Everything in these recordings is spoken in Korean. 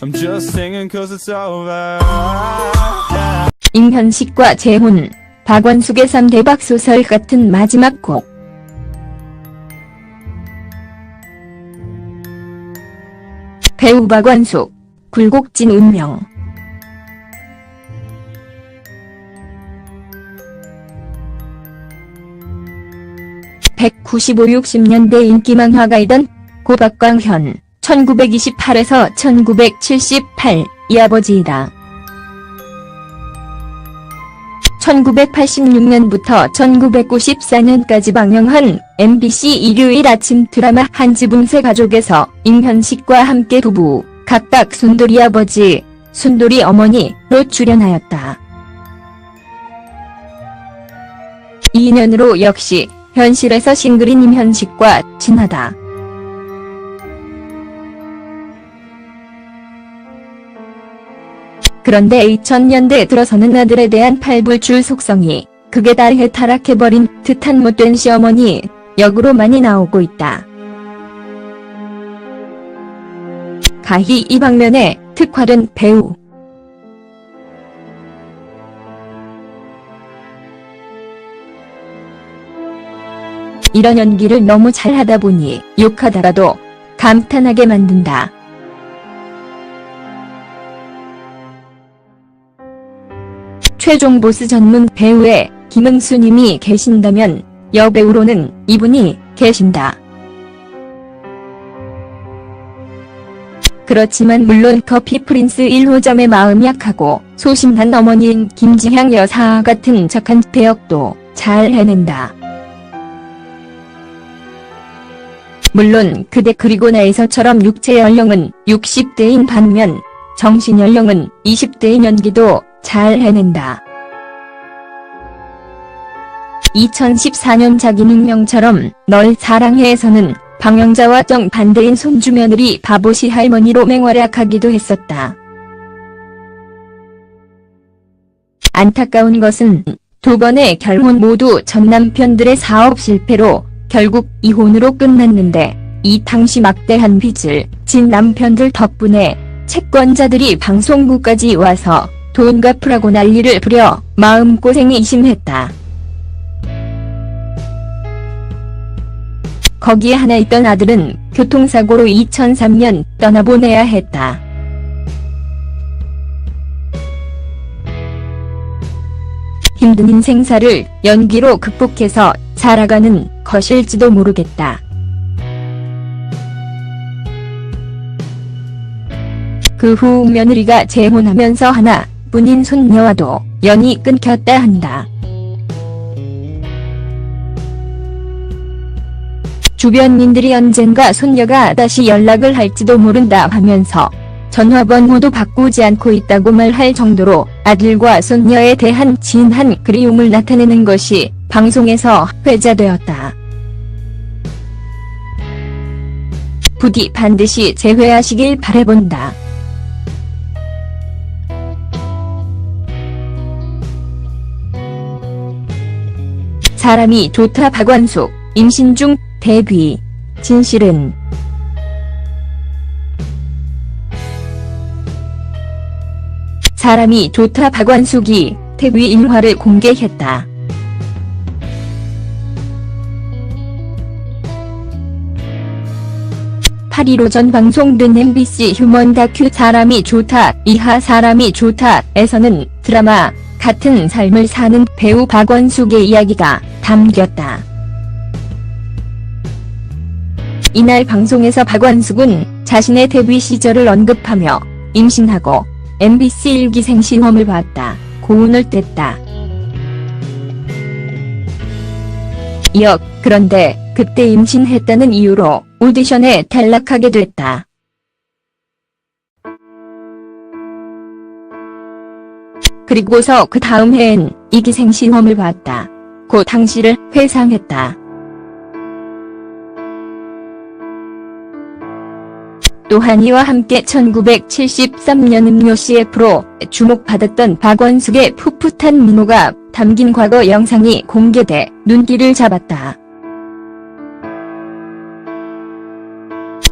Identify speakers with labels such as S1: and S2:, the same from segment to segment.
S1: I'm just singing cause it's over.
S2: 임현식과 재혼, 박원숙의 3대박 소설 같은 마지막 곡. 배우 박원숙, 굴곡진 운명. (1995~60년대) 인기 만화가이던 고 박광현, 1928에서 1978, 이 아버지이다. 1986년부터 1994년까지 방영한 MBC 일요일 아침 드라마 한지붕세 가족에서 임현식과 함께 부부, 각각 순돌이 아버지, 순돌이 어머니로 출연하였다. 이 인연으로 역시 현실에서 싱글인 임현식과 친하다. 그런데 2000년대 들어서는 아들에 대한 팔불출 속성이 극에 달해 타락해버린 듯한 못된 시어머니 역으로 많이 나오고 있다. 가히 이 방면에 특화된 배우. 이런 연기를 너무 잘하다 보니 욕하다가도 감탄하게 만든다. 최종 보스 전문 배우의 김응수님이 계신다면 여배우로는 이분이 계신다. 그렇지만 물론 커피 프린스 1호점의 마음 약하고 소심한 어머니인 김지향 여사 같은 착한 배역도 잘 해낸다. 물론 그대 그리고 나에서처럼 육체 연령은 60대인 반면 정신 연령은 20대인 연기도 잘 해낸다. 2014년 자기 능명처럼 널 사랑해에서는 방영자와 정반대인 손주며느리 바보시 할머니로 맹활약하기도 했었다. 안타까운 것은 두 번의 결혼 모두 전 남편들의 사업 실패로 결국 이혼으로 끝났는데 이 당시 막대한 빚을 진 남편들 덕분에 채권자들이 방송국까지 와서 돈 갚으라고 난리를 부려 마음고생이 심했다. 거기에 하나 있던 아들은 교통사고로 2003년 떠나보내야 했다. 힘든 인생사를 연기로 극복해서 살아가는 것일지도 모르겠다. 그 후 며느리가 재혼하면서 하나뿐인 손녀와도 연이 끊겼다 한다. 주변인들이 언젠가 손녀가 다시 연락을 할지도 모른다 하면서 전화번호도 바꾸지 않고 있다고 말할 정도로 아들과 손녀에 대한 진한 그리움을 나타내는 것이 방송에서 회자되었다. 부디 반드시 재회하시길 바라본다. 사람이 좋다 박원숙, 임신 중, 데뷔. 진실은 사람이 좋다 박원숙이 데뷔 일화를 공개했다. (8일) 오전 방송된 MBC 휴먼 다큐 사람이 좋다 2화 사람이 좋다에서는 드라마 같은 삶을 사는 배우 박원숙의 이야기가 담겼다. 이날 방송에서 박원숙은 자신의 데뷔 시절을 언급하며 임신하고 MBC 일기생 시험을 봤다. 고운을 뗐다. 그런데 그때 임신했다는 이유로 오디션에 탈락하게 됐다. 그리고서 그 다음 해엔 이기생 시험을 봤다. 고 당시를 회상했다. 또한 이와 함께 1973년 음료 CF로 주목받았던 박원숙의 풋풋한 미모가 담긴 과거 영상이 공개돼 눈길을 잡았다.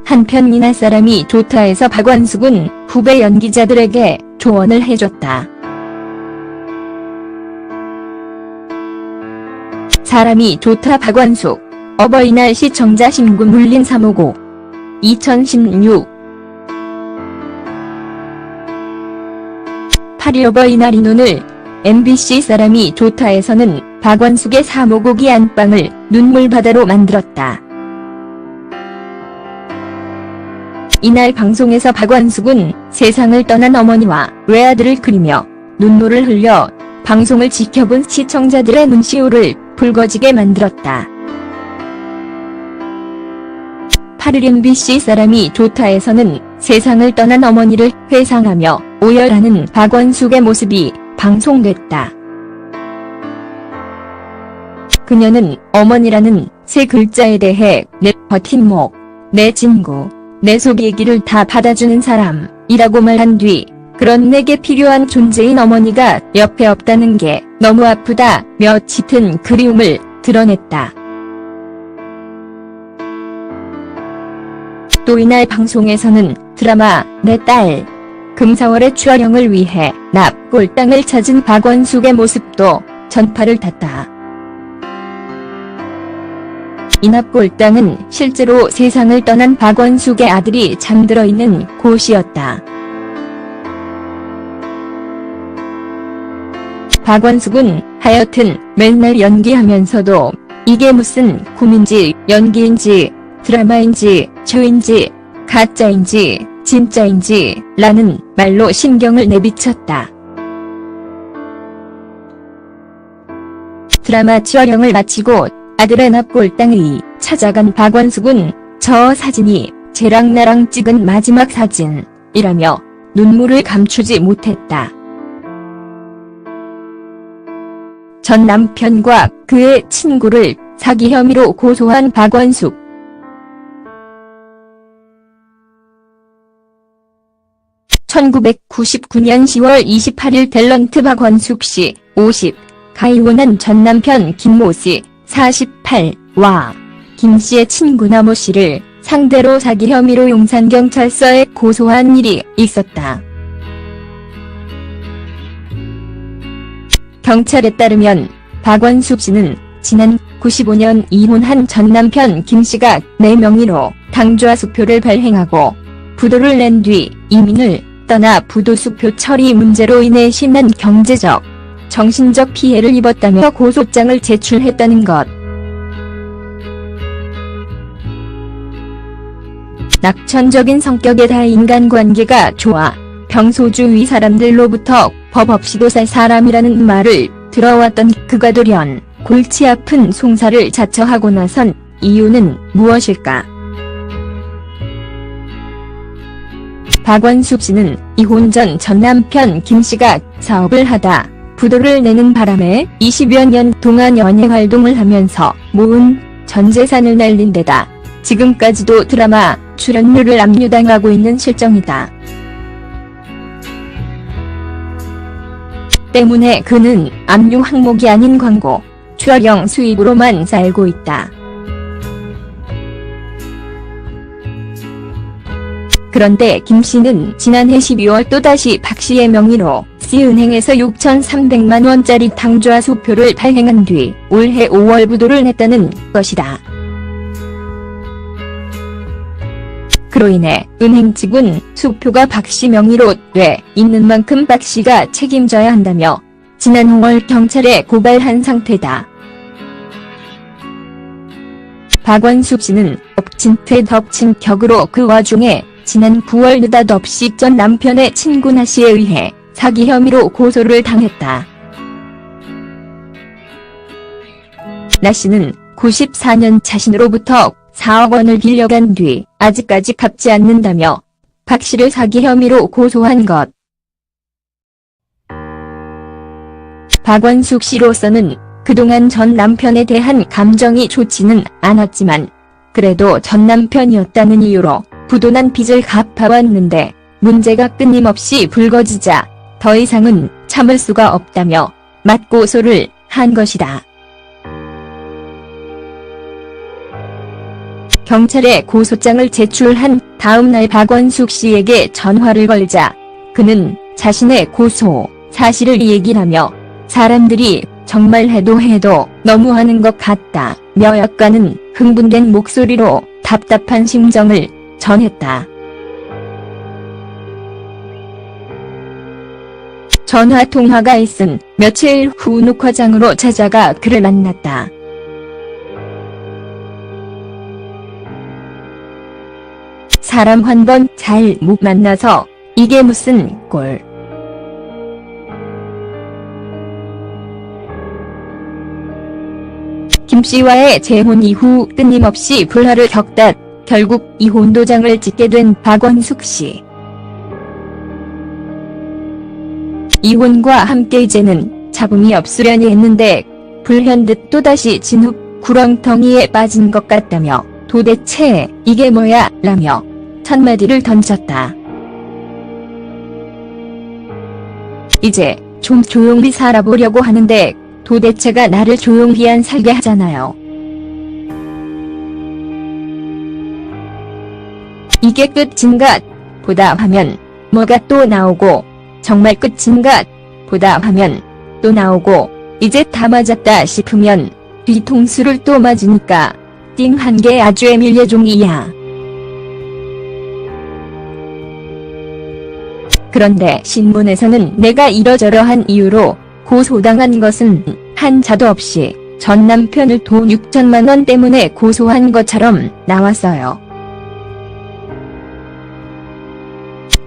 S2: 한편 이날 사람이 좋다에서 박완숙은 후배 연기자들에게 조언을 해줬다. 사람이 좋다 박완숙. 어버이날 시청자 신고 물린 359. 2016 8일 어버이날인 오늘 MBC 사람이 좋다에서는 박완숙의 359기 안방을 눈물바다로 만들었다. 이날 방송에서 박완숙은 세상을 떠난 어머니와 외아들을 그리며 눈물을 흘려 방송을 지켜본 시청자들의 눈시울을 붉어지게 만들었다. 8일 MBC 사람이 좋다에서는 세상을 떠난 어머니를 회상하며 오열하는 박완숙의 모습이 방송됐다. 그녀는 어머니라는 세 글자에 대해 내 버팀목, 내 친구, 내 속 얘기를 다 받아주는 사람이라고 말한 뒤 그런 내게 필요한 존재인 어머니가 옆에 없다는 게 너무 아프다며 짙은 그리움을 드러냈다. 또 이날 방송에서는 드라마 내 딸 금사월의 촬영을 위해 납골당을 찾은 박완숙의 모습도 전파를 탔다. 이 납골당은 실제로 세상을 떠난 박완숙의 아들이 잠들어 있는 곳이었다. 박완숙은 하여튼 맨날 연기하면서도 이게 무슨 꿈인지 연기인지 드라마인지 쇼인지 가짜인지 진짜인지 라는 말로 신경을 내비쳤다. 드라마 촬영을 마치고 아들의 납골당을 찾아간 박완숙은 저 사진이 쟤랑 나랑 찍은 마지막 사진이라며 눈물을 감추지 못했다. 전 남편과 그의 친구를 사기 혐의로 고소한 박완숙. (1999년 10월 28일) 탤런트 박완숙 씨 50, 가 이혼한 전 남편 김모 씨 48와 김 씨의 친구 남모 씨를 상대로 사기 혐의로 용산경찰서에 고소한 일이 있었다. 경찰에 따르면 박완숙 씨는 지난 95년 이혼한 전 남편 김 씨가 내 명의로 당좌 수표를 발행하고 부도를 낸 뒤 이민을 떠나 부도 수표 처리 문제로 인해 심한 경제적, 정신적 피해를 입었다며 고소장을 제출했다는 것. 낙천적인 성격에 다 인간관계가 좋아 평소 주위 사람들로부터 법 없이도 살 사람이라는 말을 들어왔던 그가 돌연 골치 아픈 송사를 자처하고 나선 이유는 무엇일까? 박완숙 씨는 이혼 전 전 남편 김 씨가 사업을 하다 부도를 내는 바람에 20여 년 동안 연예 활동을 하면서 모은 전 재산을 날린 데다 지금까지도 드라마 출연료를 압류당하고 있는 실정이다. 때문에 그는 압류 항목이 아닌 광고, 촬영 수입으로만 살고 있다. 그런데 김 씨는 지난해 12월 또다시 박 씨의 명의로 C은행에서 6,300만 원짜리 당좌 수표를 발행한 뒤 올해 5월 부도를 냈다는 것이다. 그로 인해 은행 측은 수표가 박 씨 명의로 돼 있는 만큼 박 씨가 책임져야 한다며 지난 5월 경찰에 고발한 상태다. 박완숙 씨는 엎친 데 덮친 격으로 그 와중에 지난 9월 느닷없이 전 남편의 친구 나 씨에 의해 사기 혐의로 고소를 당했다. 나 씨는 94년 자신으로부터 4억 원을 빌려간 뒤 아직까지 갚지 않는다며 박 씨를 사기 혐의로 고소한 것. 박완숙 씨로서는 그동안 전 남편에 대한 감정이 좋지는 않았지만 그래도 전 남편이었다는 이유로 부도난 빚을 갚아왔는데 문제가 끊임없이 불거지자 더 이상은 참을 수가 없다며 맞고소를 한 것이다. 경찰에 고소장을 제출한 다음날 박원숙 씨에게 전화를 걸자 그는 자신의 고소 사실을 얘기하며 사람들이 정말 해도 너무하는 것 같다며 약간은 흥분된 목소리로 답답한 심정을 전했다. 전화통화가 있은 며칠 후 녹화장으로 찾아가 그를 만났다. 사람 한 번 잘 못 만나서 이게 무슨 꼴. 김씨와의 재혼 이후 끊임없이 불화를 겪다 결국 이혼 도장을 찍게 된 박원숙 씨. 이혼과 함께 이제는 잡음이 없으려니 했는데 불현 듯 또다시 진흙 구렁텅이에 빠진 것 같다며 도대체 이게 뭐야 라며 첫마디를 던졌다. 이제 좀 조용히 살아보려고 하는데 도대체가 나를 조용히 안 살게 하잖아요. 이게 끝인가 보다 하면 뭐가 또 나오고 정말 끝인가 보다 하면 또 나오고 이제 다 맞았다 싶으면 뒤통수를 또 맞으니까 띵 한 게 아주 애밀예종이야. 그런데 신문에서는 내가 이러저러한 이유로 고소당한 것은 한자도 없이 전 남편을 돈 6천만 원 때문에 고소한 것처럼 나왔어요.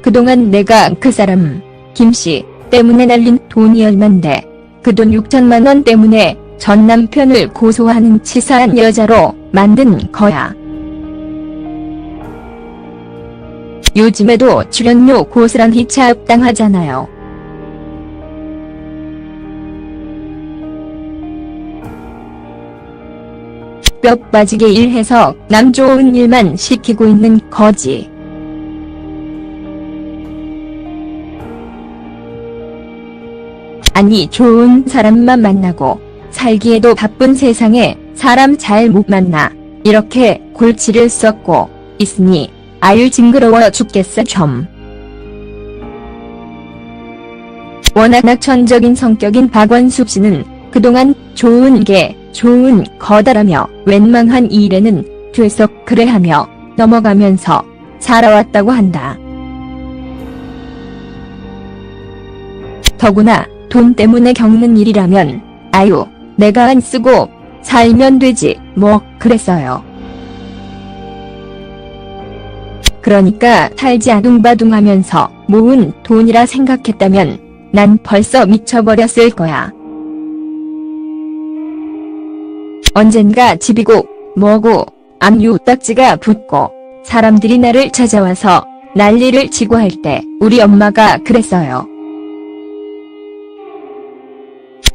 S2: 그동안 내가 그 사람 김씨 때문에 날린 돈이 얼만데 그 돈 6천만 원 때문에 전 남편을 고소하는 치사한 여자로 만든 거야. 요즘에도 출연료 고스란히 차압당하잖아요. 뼈 빠지게 일해서 남 좋은 일만 시키고 있는 거지. 아니 좋은 사람만 만나고 살기에도 바쁜 세상에 사람 잘 못 만나 이렇게 골치를 썩고 있으니 아유 징그러워 죽겠어 좀. 워낙 낙천적인 성격인 박원숙 씨는 그동안 좋은 거다라며 웬만한 일에는 되석 그래하며 넘어가면서 살아왔다고 한다. 더구나 돈 때문에 겪는 일이라면 아유 내가 안 쓰고 살면 되지 뭐 그랬어요. 그러니까 살지 아둥바둥하면서 모은 돈이라 생각했다면 난 벌써 미쳐버렸을 거야. 언젠가 집이고 뭐고 압류 딱지가 붙고 사람들이 나를 찾아와서 난리를 치고 할 때 우리 엄마가 그랬어요.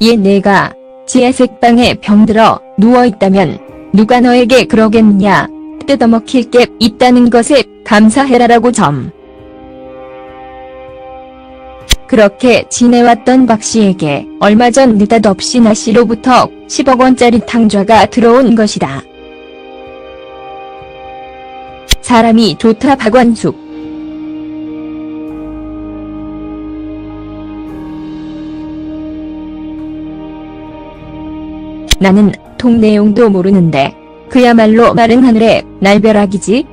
S2: 얘 내가 지하 색방에 병들어 누워있다면 누가 너에게 그러겠냐. 뜯어먹힐 게 있다는 것에 감사해라라고 점. 그렇게 지내왔던 박씨에게 얼마 전 느닷없이 나씨로부터 10억 원짜리 탕좌가 들어온 것이다. 사람이 좋다 박원숙. 나는 통 내용도 모르는데 그야말로 마른 하늘의 날벼락이지.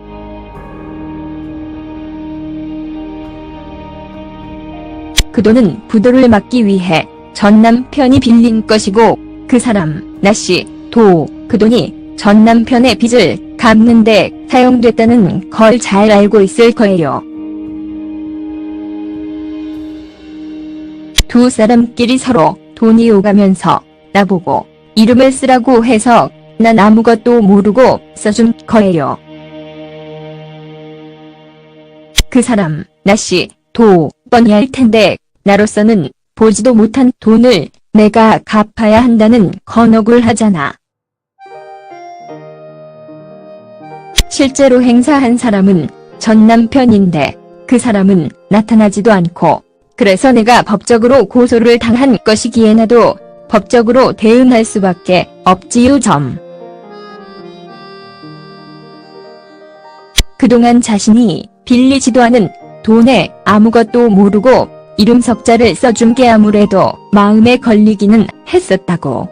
S2: 그 돈은 부도를 막기 위해 전 남편이 빌린 것이고 그 사람 나씨 그 돈이 전 남편의 빚을 갚는데 사용됐다는 걸 잘 알고 있을 거예요. 두 사람끼리 서로 돈이 오가면서 나보고 이름을 쓰라고 해서 난 아무것도 모르고 써준 거예요. 그 사람 나씨 뻔히 알 텐데 나로서는 보지도 못한 돈을 내가 갚아야 한다는 건 억울하잖아. 실제로 행사한 사람은 전 남편인데 그 사람은 나타나지도 않고 그래서 내가 법적으로 고소를 당한 것이기에 나도 법적으로 대응할 수밖에 없지요 점. 그동안 자신이 빌리지도 않은 돈에 아무것도 모르고 이름 석자를 써준 게 아무래도 마음에 걸리기는 했었다고.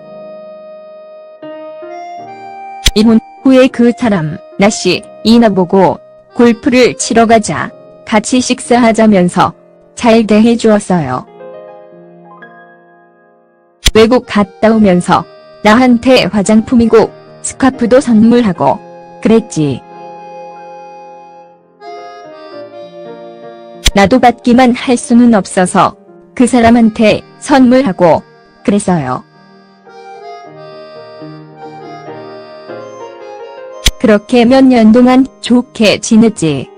S2: 이혼 후에 그 사람 나씨 이나 보고 골프를 치러 가자, 같이 식사하자면서 잘 대해주었어요. 외국 갔다 오면서 나한테 화장품이고 스카프도 선물하고 그랬지. 나도 받기만 할 수는 없어서 그 사람한테 선물하고 그랬어요. 그렇게 몇 년 동안 좋게 지냈지.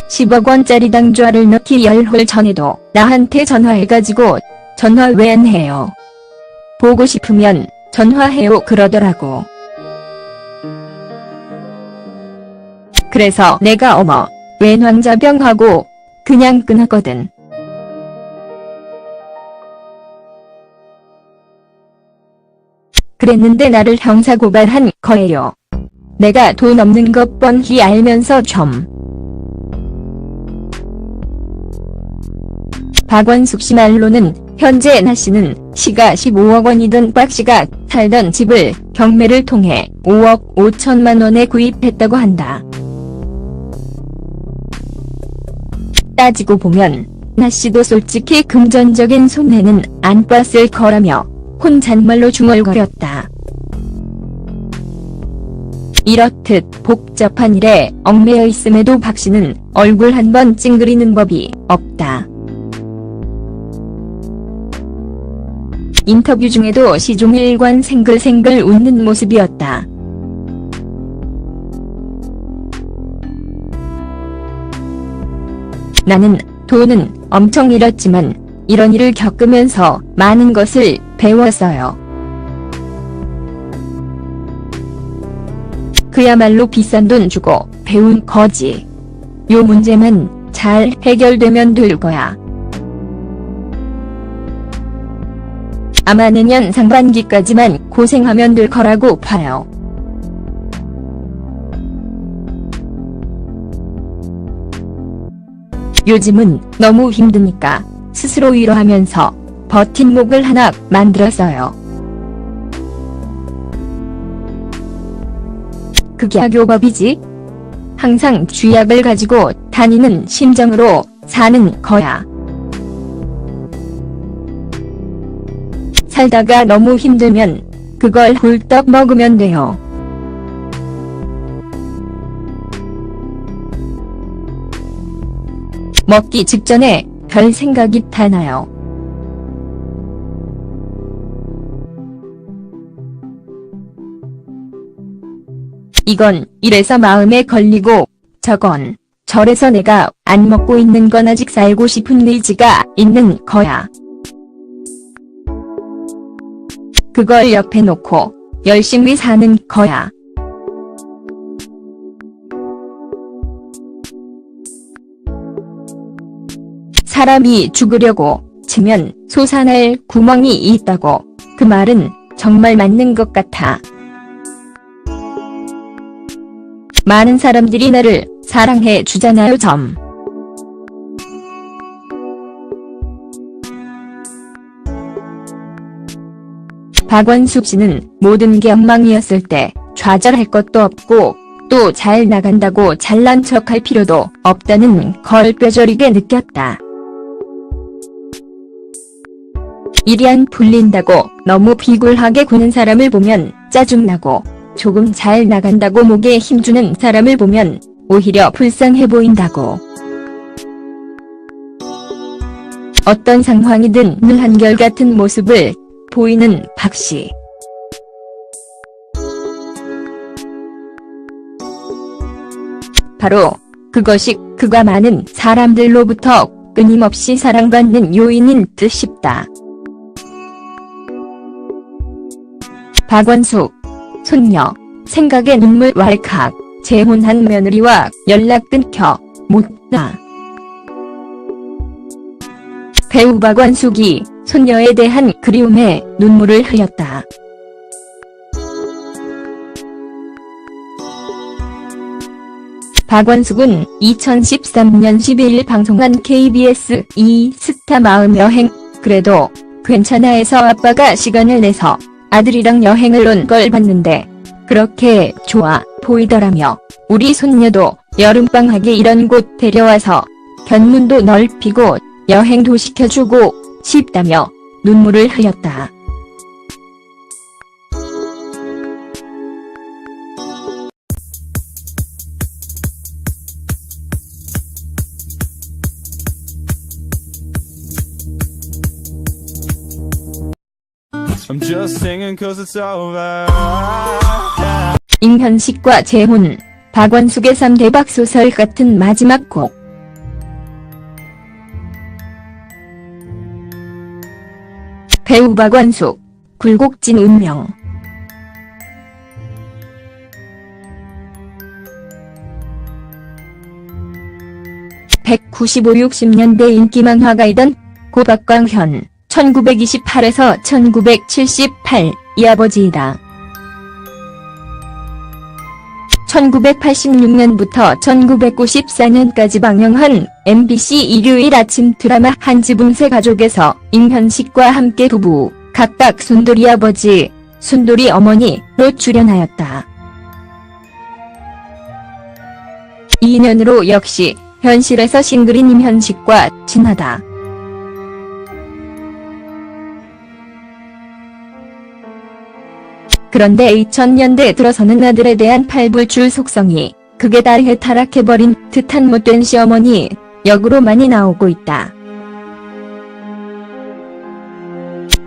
S2: (10억) 당좌를 넣기 10홀 전에도 나한테 전화해가지고 전화 왜 안 해요? 보고 싶으면 전화해요 그러더라고. 그래서 내가 어머 웬 왕자병하고 그냥 끊었거든. 그랬는데 나를 형사고발한 거예요. 내가 돈 없는 것 뻔히 알면서 좀. 박원숙 씨 말로는 현재 나씨는 시가 15억 원이던 박씨가 살던 집을 경매를 통해 5억 5천만 원에 구입했다고 한다. 따지고 보면 나씨도 솔직히 금전적인 손해는 안 봤을 거라며 혼잣말로 중얼거렸다. 이렇듯 복잡한 일에 얽매여 있음에도 박씨는 얼굴 한 번 찡그리는 법이 없다. 인터뷰 중에도 시종일관 생글생글 웃는 모습이었다. 나는 돈은 엄청 잃었지만 이런 일을 겪으면서 많은 것을 배웠어요. 그야말로 비싼 돈 주고 배운 거지. 요 문제만 잘 해결되면 될 거야. 아마 내년 상반기까지만 고생하면 될 거라고 봐요. 요즘은 너무 힘드니까 스스로 위로하면서 버팀목을 하나 만들었어요. 그게 악요법이지? 항상 쥐약을 가지고 다니는 심정으로 사는 거야. 살다가 너무 힘들면 그걸 훌떡 먹으면 돼요. 먹기 직전에 별 생각이 다 나요. 이건 이래서 마음에 걸리고 저건 저래서 내가 안 먹고 있는 건 아직 살고 싶은 의지가 있는 거야. 그걸 옆에 놓고 열심히 사는 거야. 사람이 죽으려고 치면 솟아날 구멍이 있다고. 그 말은 정말 맞는 것 같아. 많은 사람들이 나를 사랑해 주잖아요. 박원숙 씨는 모든 게 엉망이었을 때 좌절할 것도 없고 또 잘 나간다고 잘난 척할 필요도 없다는 걸 뼈저리게 느꼈다. 일이 안 풀린다고 너무 비굴하게 구는 사람을 보면 짜증나고 조금 잘 나간다고 목에 힘주는 사람을 보면 오히려 불쌍해 보인다고. 어떤 상황이든 늘 한결같은 모습을 보이는 박씨. 바로 그것이 그가 많은 사람들로부터 끊임없이 사랑받는 요인인 듯 싶다. 박원숙, 손녀, 생각에 눈물 왈칵, 재혼한 며느리와 연락 끊겨, 못 나. 배우 박완숙이 손녀에 대한 그리움에 눈물을 흘렸다. 박완숙은 2013년 12일 방송한 KBS 2 스타 마음 여행 그래도 괜찮아에서 아빠가 시간을 내서 아들이랑 여행을 온 걸 봤는데 그렇게 좋아 보이더라며 우리 손녀도 여름방학에 이런 곳 데려와서 견문도 넓히고 여행도 시켜주고 싶다며 눈물을 흘렸다.
S1: I'm just singing cause it's over.
S2: 임현식과 재혼, 박완숙의 3대박 소설 같은 마지막 곡. 배우 박완숙, 굴곡진 운명. (195, 60년대) 인기 만화가이던 고 박광현, 1928에서 1978, 이 아버지이다. 1986년부터 1994년까지 방영한 MBC 일요일 아침 드라마 한지붕세 가족에서 임현식과 함께 부부, 각각 순돌이 아버지, 순돌이 어머니로 출연하였다. 2년으로 역시 현실에서 싱글인 임현식과 친하다. 그런데 2000년대 들어서는 아들에 대한 팔불출 속성이 극에 달해 타락해버린 듯한 못된 시어머니 역으로 많이 나오고 있다.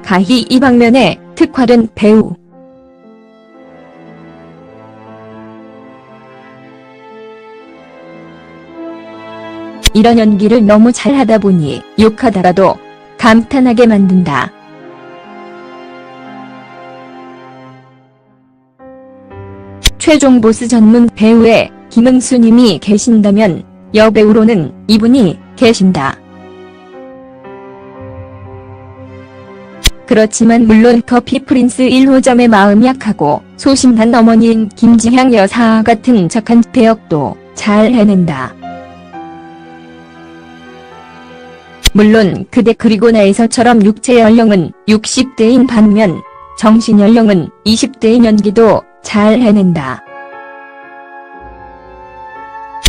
S2: 가히 이 방면에 특화된 배우. 이런 연기를 너무 잘하다 보니 욕하다가도 감탄하게 만든다. 최종 보스 전문 배우의 김응수님이 계신다면 여배우로는 이분이 계신다. 그렇지만 물론 커피 프린스 1호점의 마음 약하고 소심한 어머니인 김지향 여사 같은 착한 배역도 잘 해낸다. 물론 그대 그리고 나에서처럼 육체 연령은 60대인 반면 정신 연령은 20대인 연기도 잘 해낸다.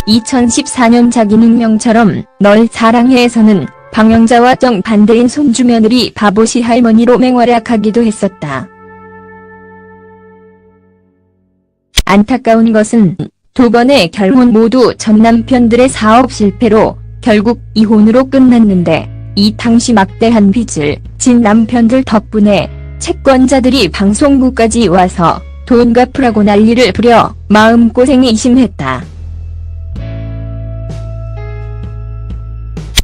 S2: 2014년 자기 능명처럼 널 사랑해에서는 방영자와 정반대인 손주며느리 바보시 할머니로 맹활약하기도 했었다. 안타까운 것은 두 번의 결혼 모두 전 남편들의 사업 실패로 결국 이혼으로 끝났는데 이 당시 막대한 빚을 진 남편들 덕분에 채권자들이 방송국까지 와서 돈 갚으라고 난리를 부려 마음고생이 심했다.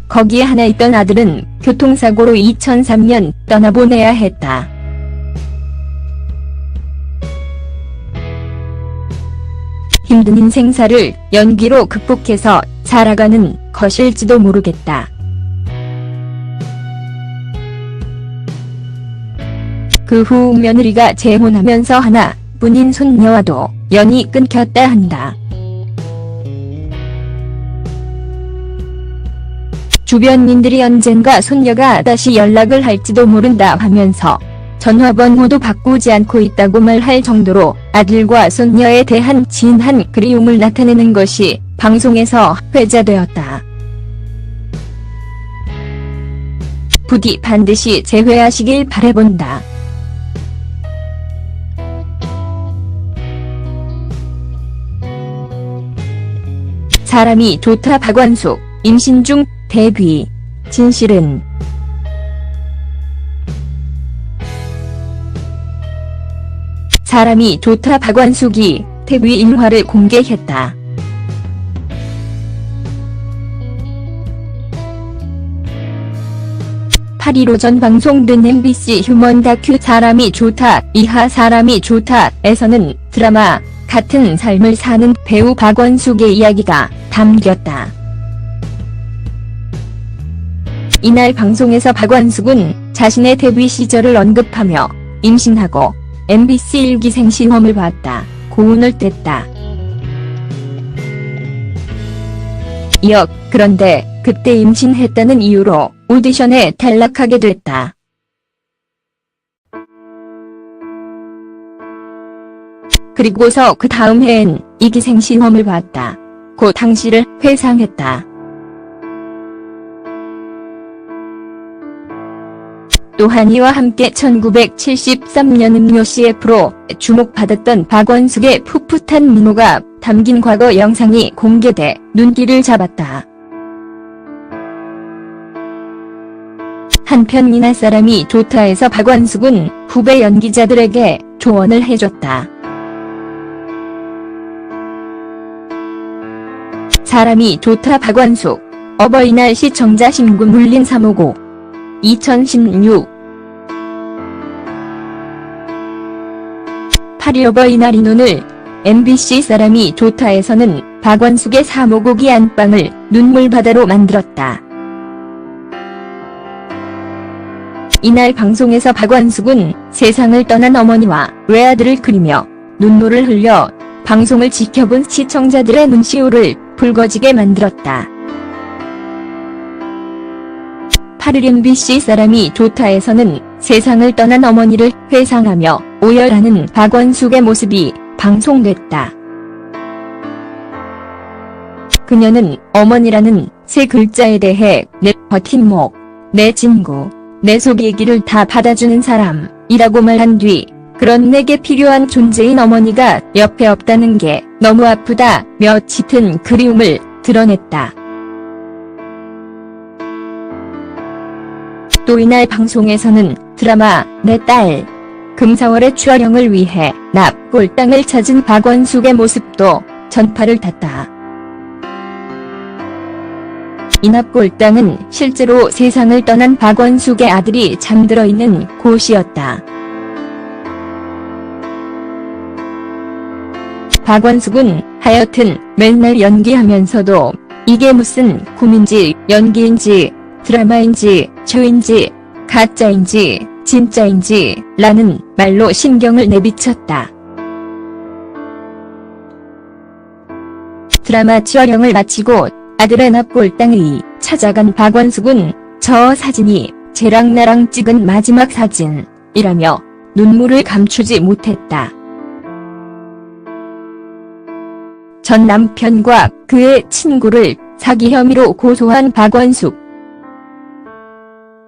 S2: 거기에 하나 있던 아들은 교통사고로 2003년 떠나보내야 했다. 힘든 인생사를 연기로 극복해서 살아가는 것일지도 모르겠다. 그 후 며느리가 재혼하면서 하나뿐인 손녀와도 연이 끊겼다 한다. 주변민들이 언젠가 손녀가 다시 연락을 할지도 모른다 하면서 전화번호도 바꾸지 않고 있다고 말할 정도로 아들과 손녀에 대한 진한 그리움을 나타내는 것이 방송에서 회자되었다. 부디 반드시 재회하시길 바라본다. 사람이 좋다 박완숙, 임신 중, 데뷔. 진실은 사람이 좋다 박완숙이 데뷔 일화를 공개했다. (8일) 오전 방송된 MBC 휴먼 다큐 사람이 좋다 이하 사람이 좋다에서는 드라마 같은 삶을 사는 배우 박완숙의 이야기가 담겼다. 이날 방송에서 박완숙은 자신의 데뷔 시절을 언급하며 임신하고 MBC 일기생 시험을 봤다, 고운을 뗐다. 이어 그런데 그때 임신했다는 이유로 오디션에 탈락하게 됐다. 그리고서 그 다음 해엔 이기생 시험을 봤다. 고 당시를 회상했다. 또한 이와 함께 1973년 음료 CF로 주목받았던 박완숙의 풋풋한 미모가 담긴 과거 영상이 공개돼 눈길을 잡았다. 한편 이날 사람이 좋다에서 박완숙은 후배 연기자들에게 조언을 해줬다. 사람이 좋다 박완숙. 어버이날 시청자 신고 물린 359. 2016 8일 어버이날인 오늘 MBC 사람이 좋다에서는 박완숙의 359기 안방을 눈물바다로 만들었다. 이날 방송에서 박완숙은 세상을 떠난 어머니와 외아들을 그리며 눈물을 흘려 방송을 지켜본 시청자들의 눈시울을 붉어지게 만들었다. 8일 MBC 사람이 좋다에서는 세상을 떠난 어머니를 회상하며 오열하는 박완숙의 모습이 방송됐다. 그녀는 어머니라는 세 글자에 대해 내 버팀목, 내 친구, 내 속 얘기를 다 받아주는 사람이라고 말한 뒤 그런 내게 필요한 존재인 어머니가 옆에 없다는 게 너무 아프다며 짙은 그리움을 드러냈다. 또 이날 방송에서는 드라마 내 딸 금사월의 촬영을 위해 납골당을 찾은 박완숙의 모습도 전파를 탔다. 이 납골당은 실제로 세상을 떠난 박완숙의 아들이 잠들어 있는 곳이었다. 박완숙은 하여튼 맨날 연기하면서도 이게 무슨 꿈인지 연기인지 드라마인지 쇼인지 가짜인지 진짜인지 라는 말로 신경을 내비쳤다. 드라마 촬영을 마치고 아들의 납골당을 찾아간 박완숙은 저 사진이 쟤랑 나랑 찍은 마지막 사진이라며 눈물을 감추지 못했다. 전 남편과 그의 친구를 사기 혐의로 고소한 박완숙.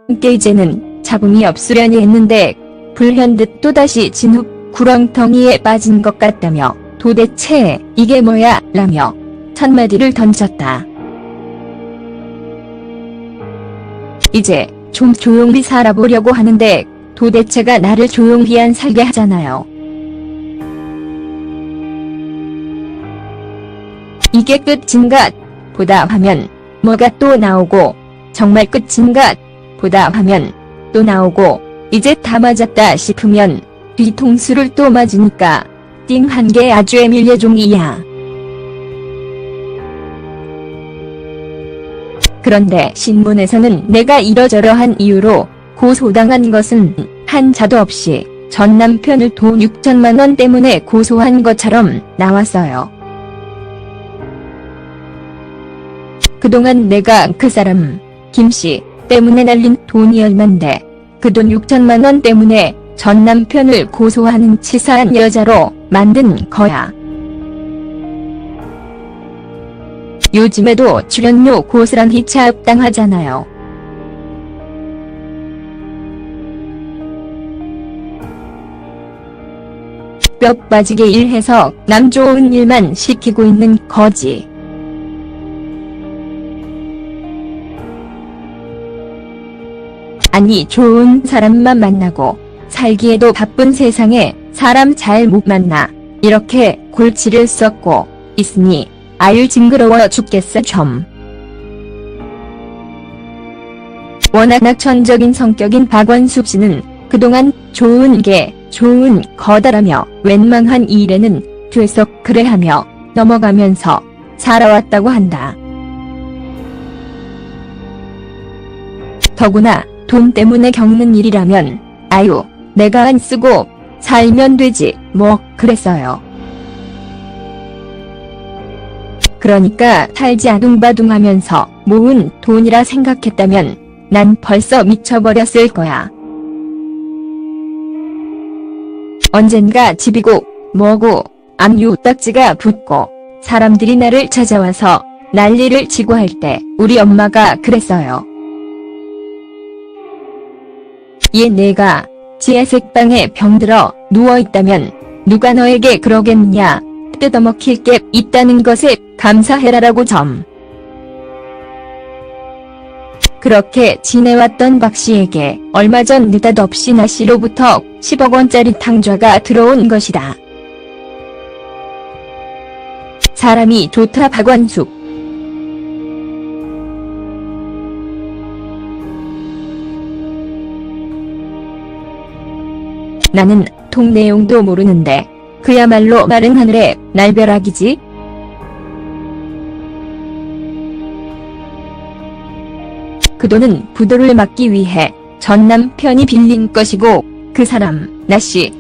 S2: 함께 이제는 잡음이 없으려니 했는데 불현듯 또다시 진흙 구렁텅이에 빠진 것 같다며 도대체 이게 뭐야 라며 첫마디를 던졌다. 이제 좀 조용히 살아보려고 하는데 도대체가 나를 조용히 안 살게 하잖아요. 이게 끝인가 보다 하면 뭐가 또 나오고 정말 끝인가 보다 하면 또 나오고 이제 다 맞았다 싶으면 뒤통수를 또 맞으니까 띵 한 게 아주 에밀레종이야. 그런데 신문에서는 내가 이러저러한 이유로 고소당한 것은 한 자도 없이 전 남편을 돈 6천만 원 때문에 고소한 것처럼 나왔어요. 그동안 내가 그 사람 김씨 때문에 날린 돈이 얼만데 그 돈 6천만 원 때문에 전 남편을 고소하는 치사한 여자로 만든 거야. 요즘에도 출연료 고스란히 차압당하잖아요. 뼈 빠지게 일해서 남 좋은 일만 시키고 있는 거지. 아니 좋은 사람만 만나고 살기에도 바쁜 세상에 사람 잘 못 만나 이렇게 골치를 썩고 있으니 아유 징그러워 죽겠어 좀. 워낙 낙천적인 성격인 박완숙 씨는 그동안 좋은 게 좋은 거다라며 웬만한 일에는 되속 그래하며 넘어가면서 살아왔다고 한다. 더구나 돈 때문에 겪는 일이라면 아유 내가 안 쓰고 살면 되지 뭐 그랬어요. 그러니까 살지 아둥바둥하면서 모은 돈이라 생각했다면 난 벌써 미쳐버렸을 거야. 언젠가 집이고 뭐고 압류 딱지가 붙고 사람들이 나를 찾아와서 난리를 치고 할 때 우리 엄마가 그랬어요. 얘 내가 지하색방에 병들어 누워있다면 누가 너에게 그러겠냐. 뜯어먹힐 게 있다는 것에 감사해라라고 점. 그렇게 지내왔던 박씨에게 얼마 전 느닷없이 나씨로부터 10억 원짜리 탕좌가 들어온 것이다. 사람이 좋다 박완숙. 나는 통 내용도 모르는데 그야말로 마른 하늘의 날벼락이지. 그 돈은 부도를 막기 위해 전 남편이 빌린 것이고 그 사람 나씨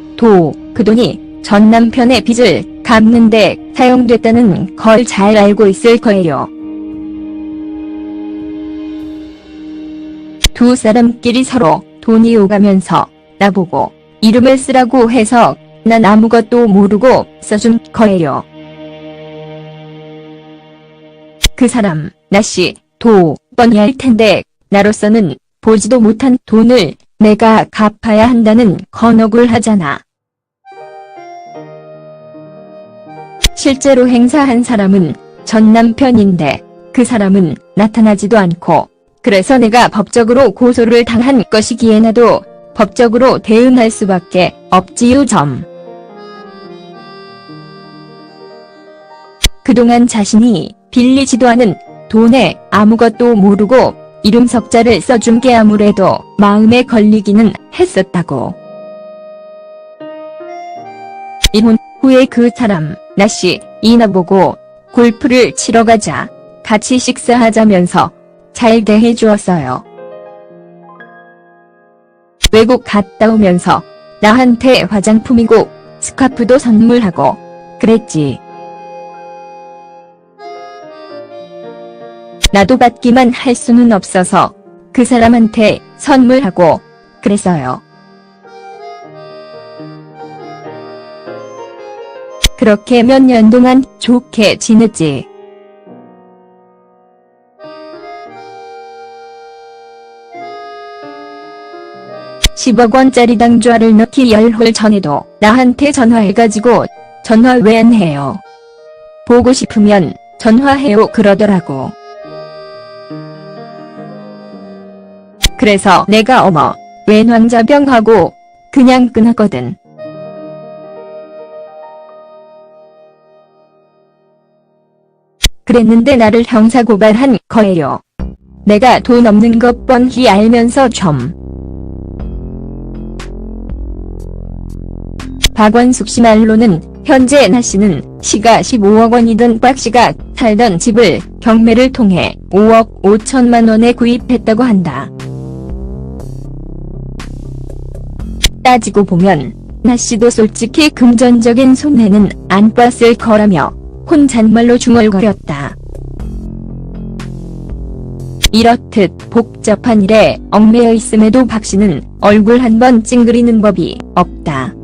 S2: 그 돈이 전 남편의 빚을 갚는데 사용됐다는 걸 잘 알고 있을 거예요. 두 사람끼리 서로 돈이 오가면서 나보고 이름을 쓰라고 해서 난 아무것도 모르고 써준 거예요. 그 사람 나씨 뻔히 할 텐데 나로서는 보지도 못한 돈을 내가 갚아야 한다는 건 억울하잖아. 실제로 행사한 사람은 전 남편인데 그 사람은 나타나지도 않고 그래서 내가 법적으로 고소를 당한 것이기에 나도 법적으로 대응할 수밖에 없지요 점. 그동안 자신이 빌리지도 않은 돈에 아무것도 모르고 이름 석자를 써준 게 아무래도 마음에 걸리기는 했었다고. 이혼 후에 그 사람 나씨 이나보고 골프를 치러 가자 같이 식사하자면서 잘 대해주었어요. 외국 갔다 오면서 나한테 화장품이고 스카프도 선물하고 그랬지. 나도 받기만 할 수는 없어서 그 사람한테 선물하고 그랬어요. 그렇게 몇 년 동안 좋게 지냈지. (10억 원짜리 당좌를 넣기 열흘 전에도 나한테 전화해가지고 전화 왜 안 해요? 보고 싶으면 전화해요 그러더라고. 그래서 내가 어머 웬 왕자병하고 그냥 끊었거든. 그랬는데 나를 형사고발한 거예요. 내가 돈 없는 것 뻔히 알면서 좀. 박완숙 씨 말로는 현재 나씨는 시가 15억 원이던 박씨가 살던 집을 경매를 통해 5억 5천만 원에 구입했다고 한다. 따지고 보면 나씨도 솔직히 금전적인 손해는 안 봤을 거라며 혼잣말로 중얼거렸다. 이렇듯 복잡한 일에 얽매여 있음에도 박씨는 얼굴 한번 찡그리는 법이 없다.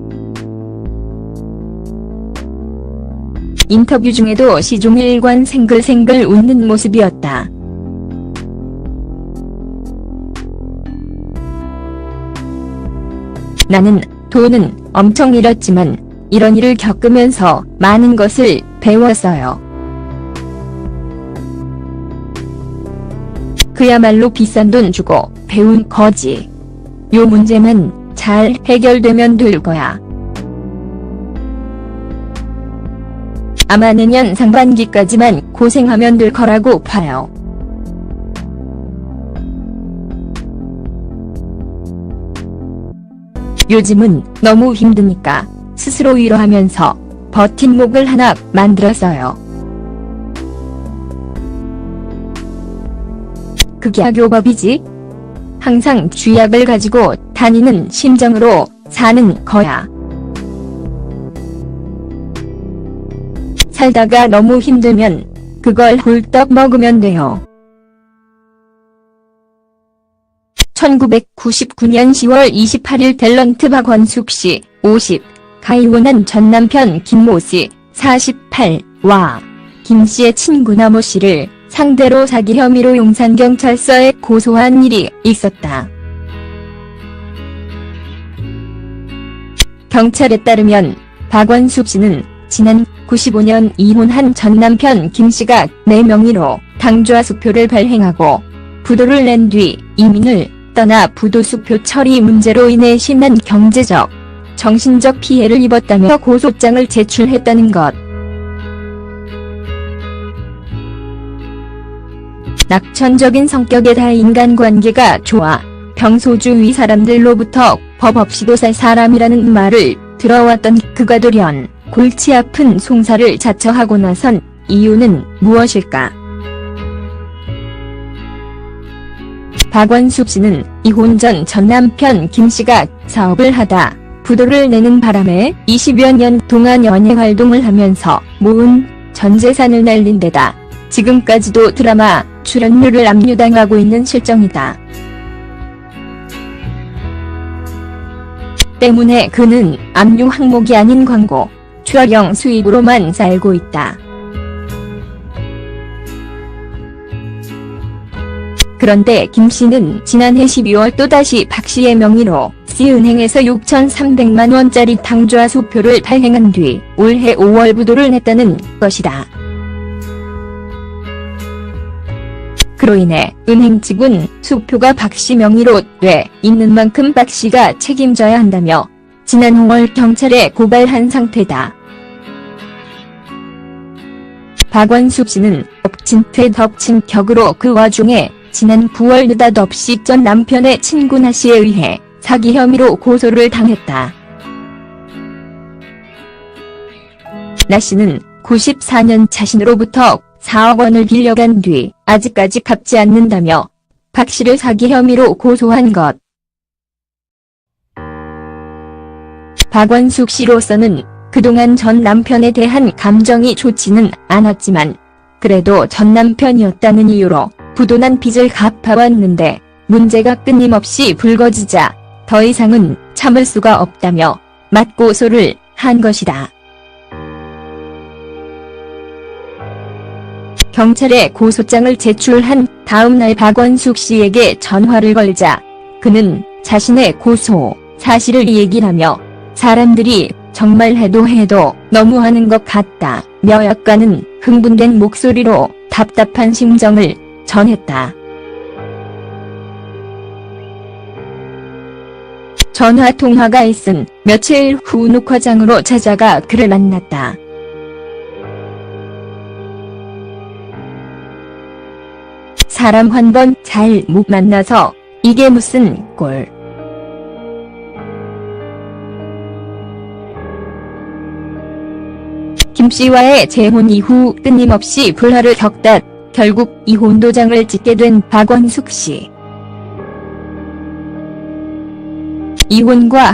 S2: 인터뷰 중에도 시종일관 생글생글 웃는 모습이었다. 나는 돈은 엄청 잃었지만 이런 일을 겪으면서 많은 것을 배웠어요. 그야말로 비싼 돈 주고 배운 거지. 요 문제만 잘 해결되면 될 거야. 아마 내년 상반기까지만 고생하면 될 거라고 봐요. 요즘은 너무 힘드니까 스스로 위로하면서 버팀목을 하나 만들었어요. 그게 학교법이지? 항상 쥐약을 가지고 다니는 심정으로 사는 거야. 살다가 너무 힘들면 그걸 훌떡 먹으면 돼요. 1999년 10월 28일 탤런트 박원숙 씨, 50, 가 이혼한 전 남편 김모 씨, 48와 김 씨의 친구나 모 씨를 상대로 사기 혐의로 용산경찰서에 고소한 일이 있었다. 경찰에 따르면 박원숙 씨는 지난 95년 이혼한 전 남편 김 씨가 내 명의로 당좌 수표를 발행하고 부도를 낸 뒤 이민을 떠나 부도 수표 처리 문제로 인해 심한 경제적, 정신적 피해를 입었다며 고소장을 제출했다는 것. 낙천적인 성격에다 인간관계가 좋아 평소 주위 사람들로부터 법 없이도 살 사람이라는 말을 들어왔던 그가 돌연 골치 아픈 송사를 자처하고 나선 이유는 무엇일까? 박원숙 씨는 이혼 전 남편 김 씨가 사업을 하다 부도를 내는 바람에 20여 년 동안 연예 활동을 하면서 모은 전 재산을 날린 데다 지금까지도 드라마 출연료를 압류당하고 있는 실정이다. 때문에 그는 압류 항목이 아닌 광고, 촬영 수입으로만 살고 있다. 그런데 김 씨는 지난해 12월 또다시 박 씨의 명의로 C은행에서 6,300만 원짜리 당좌 수표를 발행한 뒤 올해 5월 부도를 냈다는 것이다. 그로 인해 은행 측은 수표가 박 씨 명의로 돼 있는 만큼 박 씨가 책임져야 한다며 지난 5월 경찰에 고발한 상태다. 박원숙 씨는 엎친 데 덮친 격으로 그 와중에 지난 9월 느닷없이 전 남편의 친구 나 씨에 의해 사기 혐의로 고소를 당했다. 나 씨는 94년 자신으로부터 4억 원을 빌려간 뒤 아직까지 갚지 않는다며 박 씨를 사기 혐의로 고소한 것. 박원숙 씨로서는 그동안 전 남편에 대한 감정이 좋지는 않았지만 그래도 전 남편이었다는 이유로 부도난 빚을 갚아왔는데 문제가 끊임없이 불거지자 더 이상은 참을 수가 없다며 맞고소를 한 것이다. 경찰에 고소장을 제출한 다음 날 박원숙 씨에게 전화를 걸자 그는 자신의 고소 사실을 얘기하며 사람들이 정말 해도 너무하는 것 같다며 약간은 흥분된 목소리로 답답한 심정을 전했다. 전화통화가 있은 며칠 후 녹화장으로 찾아가 그를 만났다. 사람 한 번 잘 못 만나서 이게 무슨 꼴. 김 씨와의 재혼 이후 끊임없이 불화를 겪다 결국 이혼 도장을 찍게 된 박원숙 씨. 이혼과